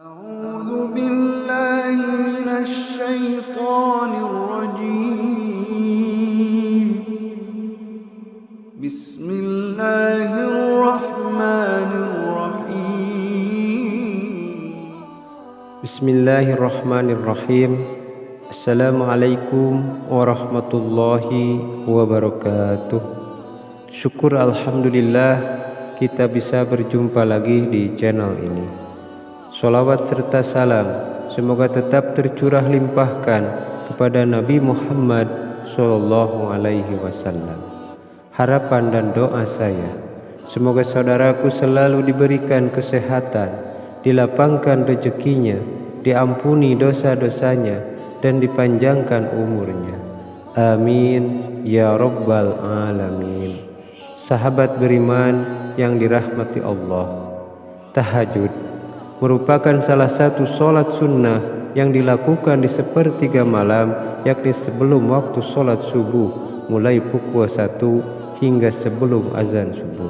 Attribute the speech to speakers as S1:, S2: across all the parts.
S1: أعوذ بالله من الشيطان الرجيم بسم الله الرحمن الرحيم
S2: Bismillahirrahmanirrahim. Assalamualaikum warahmatullahi wabarakatuh. Syukur alhamdulillah kita bisa berjumpa lagi di channel ini. Sholawat serta salam semoga tetap tercurah limpahkan kepada Nabi Muhammad SAW. Harapan dan doa saya, semoga saudaraku selalu diberikan kesehatan, dilapangkan rezekinya, diampuni dosa-dosanya, dan dipanjangkan umurnya. Amin ya rabbal alamin. Sahabat beriman yang dirahmati Allah, tahajud merupakan salah satu sholat sunnah yang dilakukan di sepertiga malam, yakni sebelum waktu sholat subuh, mulai pukul 1 hingga sebelum azan subuh.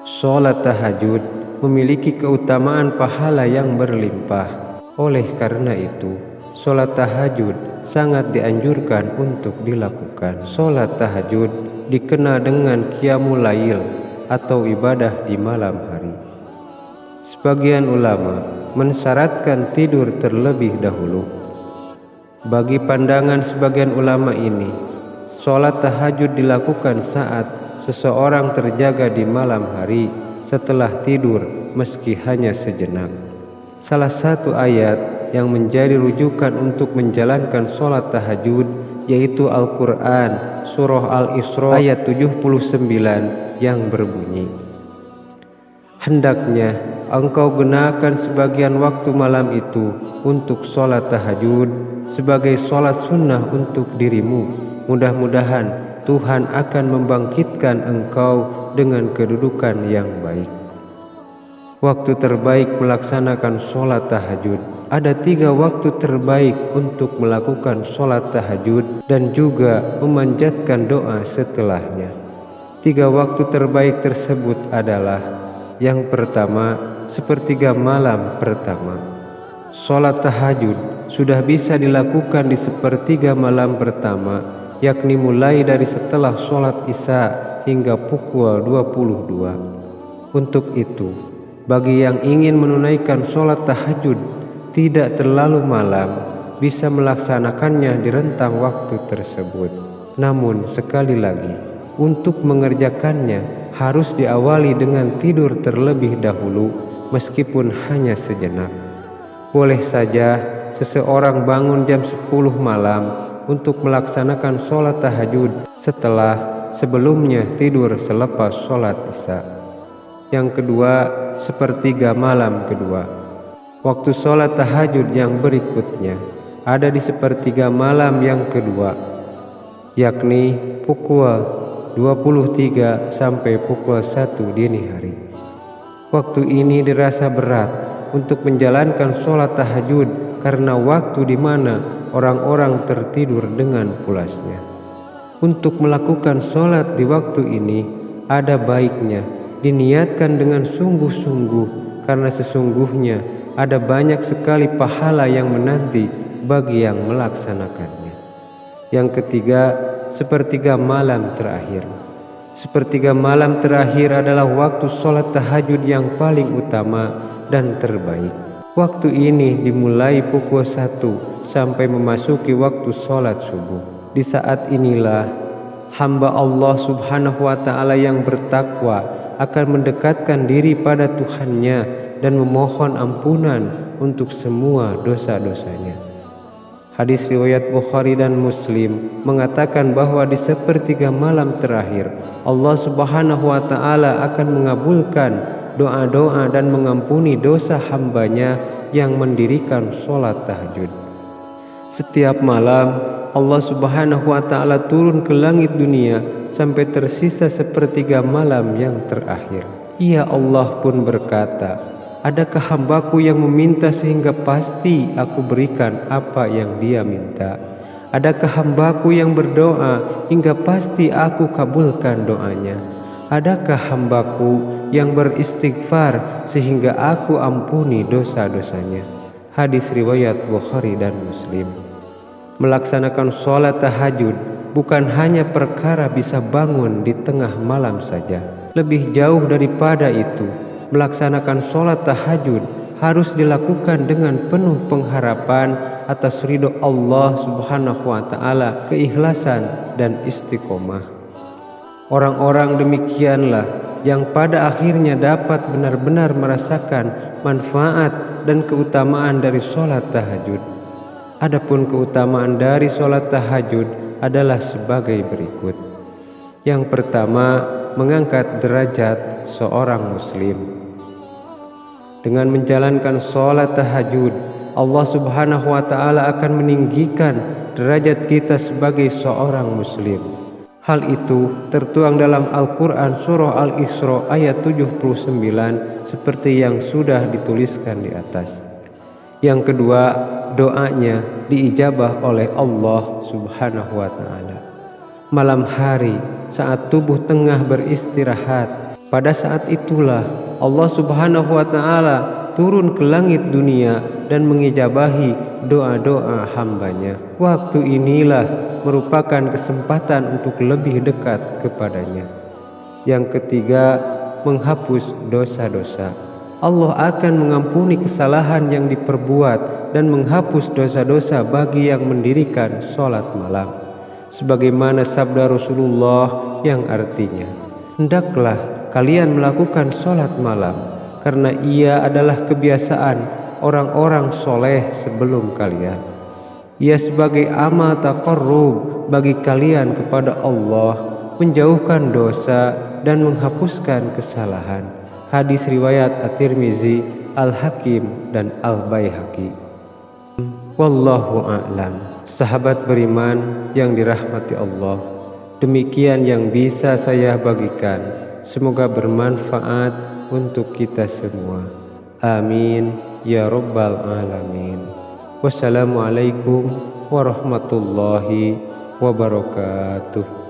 S2: Sholat tahajud memiliki keutamaan pahala yang berlimpah. Oleh karena itu, sholat tahajud sangat dianjurkan untuk dilakukan. Sholat tahajud dikenal dengan qiyamul lail atau ibadah di malam hari. Sebagian ulama mensyaratkan tidur terlebih dahulu. Bagi pandangan sebagian ulama ini, sholat tahajud dilakukan saat seseorang terjaga di malam hari setelah tidur meski hanya sejenak. Salah satu ayat yang menjadi rujukan untuk menjalankan sholat tahajud yaitu Al-Quran Surah Al-Isra ayat 79 yang berbunyi, "Hendaknya engkau gunakan sebagian waktu malam itu untuk sholat tahajud sebagai sholat sunnah untuk dirimu. Mudah-mudahan Tuhan akan membangkitkan engkau dengan kedudukan yang baik." Waktu terbaik melaksanakan sholat tahajud. Ada 3 waktu terbaik untuk melakukan sholat tahajud dan juga memanjatkan doa setelahnya. 3 waktu terbaik tersebut adalah: yang pertama, sepertiga malam pertama. Sholat tahajud sudah bisa dilakukan di sepertiga malam pertama, yakni mulai dari setelah sholat isya hingga pukul 22. Untuk itu, bagi yang ingin menunaikan sholat tahajud tidak terlalu malam, bisa melaksanakannya di rentang waktu tersebut. Namun sekali lagi, untuk mengerjakannya harus diawali dengan tidur terlebih dahulu, meskipun hanya sejenak. Boleh saja seseorang bangun jam 10 malam untuk melaksanakan sholat tahajud setelah sebelumnya tidur selepas sholat isya. Yang kedua, sepertiga malam kedua. Waktu sholat tahajud yang berikutnya ada di sepertiga malam yang kedua, yakni pukul 23 sampai pukul 1 dini hari. Waktu ini dirasa berat untuk menjalankan sholat tahajud karena waktu di mana orang-orang tertidur dengan pulasnya. Untuk melakukan sholat di waktu ini ada baiknya diniatkan dengan sungguh-sungguh, karena sesungguhnya ada banyak sekali pahala yang menanti bagi yang melaksanakannya. Yang ketiga, sepertiga malam terakhir. Sepertiga malam terakhir adalah waktu sholat tahajud yang paling utama dan terbaik. Waktu ini dimulai pukul 1 sampai memasuki waktu sholat subuh. Di saat inilah hamba Allah Subhanahu wa Ta'ala yang bertakwa akan mendekatkan diri pada Tuhannya dan memohon ampunan untuk semua dosa-dosanya. Hadis riwayat Bukhari dan Muslim mengatakan bahwa di sepertiga malam terakhir Allah Subhanahu wa Ta'ala akan mengabulkan doa-doa dan mengampuni dosa hambanya yang mendirikan sholat tahajud. Setiap malam Allah Subhanahu wa Ta'ala turun ke langit dunia sampai tersisa sepertiga malam yang terakhir. Ya Allah pun berkata, "Adakah hambaku yang meminta sehingga pasti aku berikan apa yang dia minta? Adakah hambaku yang berdoa hingga pasti aku kabulkan doanya? adakah hambaku yang beristighfar sehingga aku ampuni dosa-dosanya? Hadis riwayat Bukhari dan Muslim. Melaksanakan sholat tahajud bukan hanya perkara bisa bangun di tengah malam saja. Lebih jauh daripada itu, melaksanakan sholat tahajud harus dilakukan dengan penuh pengharapan atas ridho Allah Subhanahu wa Ta'ala, keikhlasan dan istiqomah. Orang-orang demikianlah yang pada akhirnya dapat benar-benar merasakan manfaat dan keutamaan dari sholat tahajud. Adapun keutamaan dari sholat tahajud adalah sebagai berikut. Yang pertama, mengangkat derajat seorang muslim. Dengan menjalankan sholat tahajud, Allah Subhanahu wa Ta'ala akan meninggikan derajat kita sebagai seorang muslim. Hal itu tertuang dalam Al-Quran surah Al-Isra ayat 79 seperti yang sudah dituliskan di atas. Yang kedua, doanya diijabah oleh Allah Subhanahu wa Ta'ala. Malam hari saat tubuh tengah beristirahat, pada saat itulah Allah Subhanahu wa Ta'ala turun ke langit dunia dan mengijabahi doa-doa hambanya. Waktu inilah merupakan kesempatan untuk lebih dekat kepadanya. Yang ketiga, menghapus dosa-dosa. Allah akan mengampuni kesalahan yang diperbuat dan menghapus dosa-dosa bagi yang mendirikan sholat malam. Sebagaimana sabda Rasulullah yang artinya, hendaklah kalian melakukan sholat malam, karena ia adalah kebiasaan orang-orang soleh sebelum kalian. Ia sebagai amal taqarrub bagi kalian kepada Allah, menjauhkan dosa dan menghapuskan kesalahan. Hadis riwayat At-Tirmizi, Al-Hakim dan Al-Baihaqi. Wallahu a'lam. Sahabat beriman yang dirahmati Allah, demikian yang bisa saya bagikan. Semoga bermanfaat untuk kita semua. Amin ya rabbal alamin. Wassalamualaikum warahmatullahi wabarakatuh.